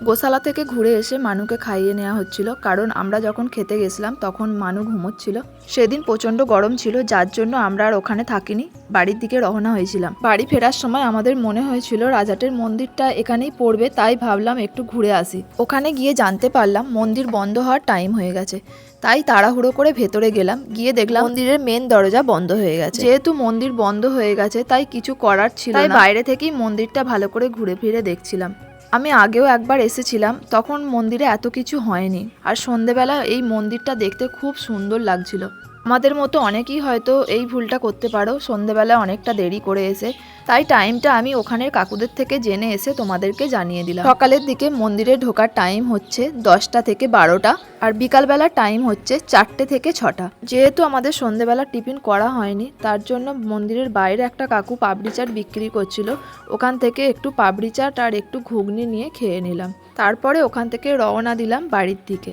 গোশালা থেকে ঘুরে এসে মানুকে খাইয়ে নেওয়া হচ্ছিল, কারণ আমরা যখন খেতে গেছিলাম তখন মানু ঘুমোচ্ছিল। সেদিন প্রচণ্ড গরম ছিল, যার জন্য আমরা আর ওখানে থাকিনি, বাড়ির দিকে রওনা হয়েছিলাম। বাড়ি ফেরার সময় আমাদের মনে হয়েছিল রাজাটের মন্দিরটা এখানেই পড়বে, তাই ভাবলাম একটু ঘুরে আসি। ওখানে গিয়ে জানতে পারলাম মন্দির বন্ধ হওয়ার টাইম হয়ে গেছে, তাই তাড়াহুড়ো করে ভেতরে গেলাম। গিয়ে দেখলাম মন্দিরের মেন দরজা বন্ধ হয়ে গেছে। যেহেতু মন্দির বন্ধ হয়ে গেছে তাই কিছু করার ছিল না, তাই বাইরে থেকেই মন্দিরটা ভালো করে ঘুরে ফিরে দেখছিলাম। আমি আগেও একবার এসেছিলাম, তখন মন্দিরে এত কিছু হয়নি, আর সন্ধেবেলা এই মন্দিরটা দেখতে খুব সুন্দর লাগছিল। আমাদের মতো অনেকেই হয়তো এই ভুলটা করতে পারো, সন্ধেবেলা অনেকটা দেরি করে এসে, তাই টাইমটা আমি ওখানের কাকুদের থেকে জেনে এসে তোমাদেরকে জানিয়ে দিলাম। সকালের দিকে মন্দিরে ঢোকার টাইম হচ্ছে 10টা থেকে 12টা, আর বিকালবেলার টাইম হচ্ছে 4টে থেকে 6টা। যেহেতু আমাদের সন্ধেবেলা টিফিন করা হয়নি, তার জন্য মন্দিরের বাইরে একটা কাকু পাপড়ি চাট বিক্রি করছিল, ওখান থেকে একটু পাপড়ি চাট আর একটু ঘুগনি নিয়ে খেয়ে নিলাম। তারপরে ওখান থেকে রওনা দিলাম বাড়ির দিকে।